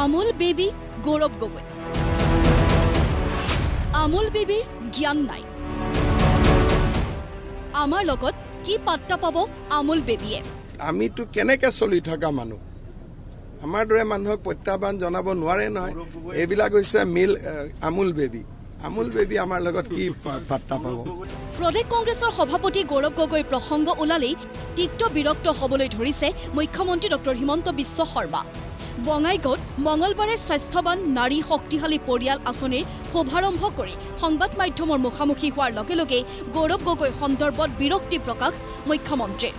Amul baby Gaurav Gogoi Amul বেবীৰ জ্ঞান নাই আমাৰ লগত কি পাত্তা পাব আমুল বেবীয়ে আমিতো কেনেকে চলি থকা মানুহ আমাৰ দৰে মানুহক প্ৰত্যাহ্বান জনাব নোৱাৰে নহয় এইবিলাক হৈছে আমুল বেবী আমাৰ লগত কি পাত্তা পাব প্ৰদেশ কংগ্ৰেছৰ সভাপতি গৌৰৱ গগৈৰ প্ৰসংগ ওলালেই তিক্ত বিৰক্ত হ'বলৈ ধৰিছে মুখ্যমন্ত্ৰী ডক্টৰ হিমন্ত বিশ্ব শৰ্মা বঙাইগাঁৱত মঙলবাৰে স্বাস্থ্যৱান নাৰী শক্তিশালী পৰিয়াল আঁচনিৰ শুভাৰম্ভ কৰি সংবাদ মাধ্যমৰ মুখামুখি হোৱাৰ লগে লগে গৌৰৱ গগৈ সন্দৰ্ভত বিৰক্তি প্ৰকাশ মুখ্যমন্ত্ৰীৰ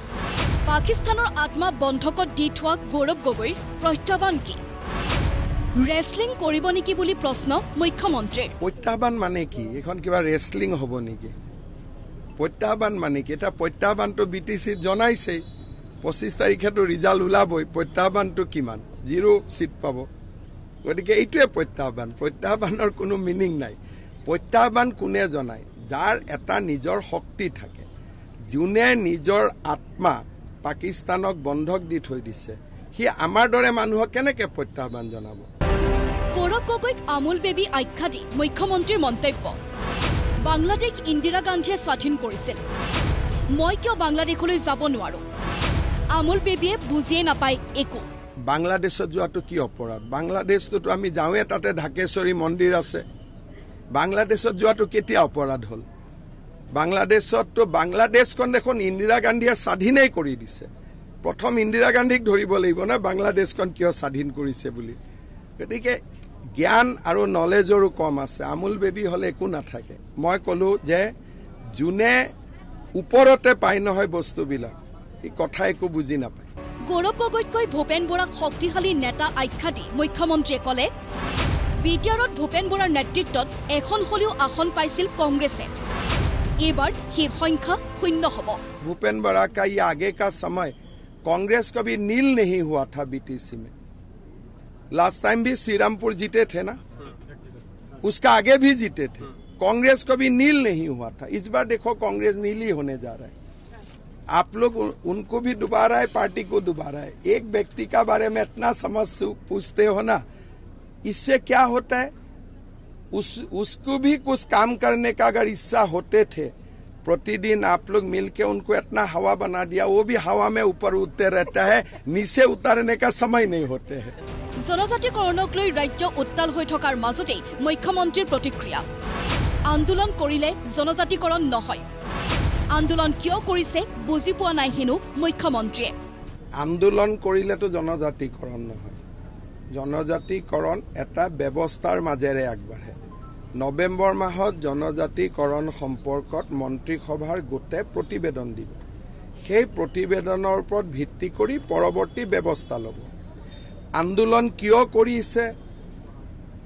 পাকিস্তানৰ আত্মা বন্ধকত দি থোৱা গৌৰৱ গগৈৰ প্ৰত্যাহ্বান কি ৰেসলিং কৰিব নেকি বুলি প্ৰশ্ন মুখ্যমন্ত্ৰীৰ প্ৰত্যাহ্বান মানে কি এখন কিবা ৰেসলিং হ'ব নেকি প্ৰত্যাহ্বান মানে কি এটা প্ৰত্যাহ্বানটো বিটিসি জনাইছে 25 তাৰিখেটো ৰিজাল্ট ওলাবই প্ৰত্যাহ্বানটো কিমান 0 সিট পাব গতিকে এইটোৱে প্ৰত্যাহ্বানৰ কোনো মিনিং নাই প্ৰত্যাহ্বান কোনে জনায় যাৰ এটা নিজৰ শক্তি থাকে যোনে নিজৰ আত্মা পাকিস্তানক বন্ধক দি থৈ দিছে হি আমাৰ দৰে মানুহক কেনেকে প্ৰত্যাহ্বান জনাব গৌৰৱ গগৈক আমুল বেবী আখ্যা দি মুখ্যমন্ত্ৰীৰ মন্তব্য বাংলাদেশ ইন্দিৰা গান্ধীয়ে স্বাধীন কৰিছিল মই কিয় বাংলাদেশলৈ যাব নোৱাৰো আমুল বেবীয়ে বুজিয়ে নাপায় একো বাংলাদেশত যোৱাটো কি অপৰাধ বাংলাদেশতো আমি যাওঁৱে তাতে ঢাকেশ্বৰী মন্দিৰ আছে বাংলাদেশত যোৱাটো কেতিয়া অপৰাধ হ'ল বাংলাদেশতো বাংলাদেশখন দেখোন ইন্দিৰা গান্ধীয়ে স্বাধীনেই কৰি দিছে প্ৰথম ইন্দিৰা গান্ধীক ধৰিব লাগিব না বাংলাদেশখন কিয় স্বাধীন কৰিছে বুলি গতিকে জ্ঞান আৰু নলেজৰো কম আছে আমুল বেবী হলে একো নাথাকে মই কলো যে যোনে ওপৰতে পাই নহয় বস্তুবিলাক এই কথা একো বুজি নাপায় গৌৰৱ গগৈতকৈ ভূপেন বৰাক শক্তিশালী নেতা আখ্যা দি মুখ্যমন্ত্ৰীয়ে ক'লে বিটিআৰত ভূপেন বৰাৰ নেতৃত্বত এখন হলেও আসন পাইছিল কংগ্ৰেছে এইবাৰ সেই সংখ্যা শূন্য হ'ব भूपेन बरा का ये आगे का समय कांग्रेस कभी नील नहीं हुआ था बीटीसी में लास्ट टाइम भी श्रीरामपुर जीते थे ना उसका आगे भी जीते थे कांग्रेस कभी नील नहीं हुआ था इस बार देखो कांग्रेस नीली होने जा रहा है आप लोग उनको भी डुबा रहा है पार्टी को डुबा रहा है एक व्यक्ति का बारे में इतना समझ पूछते हो ना इससे क्या होता है उसको भी कुछ काम करने का अगर इच्छा होते थे प्रतिदिन आप लोग मिलके उनको इतना हवा बना दिया वो भी हवा में ऊपर उठते रहता है नीचे उतारने का समय नहीं होते हैं জনজাতিকৰণক লৈ ৰাজ্য উত্তাল হৈ থকাৰ মাজতে মুখ্যমন্ত্ৰীৰ প্ৰতিক্ৰিয়া আন্দোলন কৰিলে জনজাতিকৰণ নহয় আন্দোলন কিয় কৰিছে বুজি পোৱা নাই হেনো মুখ্যমন্ত্ৰীয়ে আন্দোলন কৰিলেতো জনজাতিকৰণ নহয় জনজাতিকৰণ এটা ব্যৱস্থাৰ মাজেৰে আগবাঢ়ে নৱেম্বৰ মাহত জনজাতিকৰণ সম্পৰ্কত মন্ত্ৰীসভাৰ গোটে প্ৰতিবেদন দিব সেই প্ৰতিবেদনৰ ওপৰত ভিত্তি কৰি পৰৱৰ্তী ব্যৱস্থা ল'ব আন্দোলন কিয় কৰিছে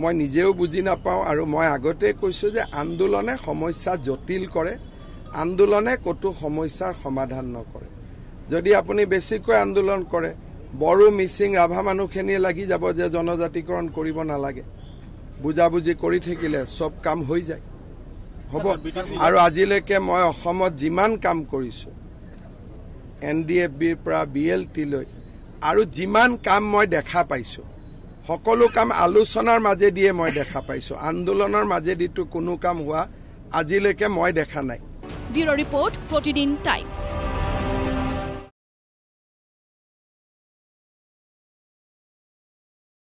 মই নিজেও বুজি নাপাওঁ আৰু মই আগতে কৈছো যে আন্দোলনে সমস্যা জটিল কৰে আন্দোলনে কতো সমস্যাৰ সমাধান নকৰে যদি আপুনি বেছিকৈ আন্দোলন কৰে বড়ো মিচিং ৰাভা মানুহখিনি লাগি যাব যে জনজাতিকৰণ কৰিব নালাগে বুজাবুজি কৰি থাকিলে সব কাম হৈ যায় হ'ব আৰু আজিলৈকে মই অসমত যিমান কাম কৰিছো এনডিএফবিৰ পৰা বিএলটি লৈ আৰু যিমান কাম মই দেখা পাইছো সকলো কাম আলোচনাৰ মাজেদিয়ে মই দেখা পাইছো আন্দোলনৰ মাজেদিটো কোনো কাম হোৱা আজিলৈকে মই দেখা নাই ব্যুৰো ৰিপোৰ্ট প্ৰতিদিন টাইম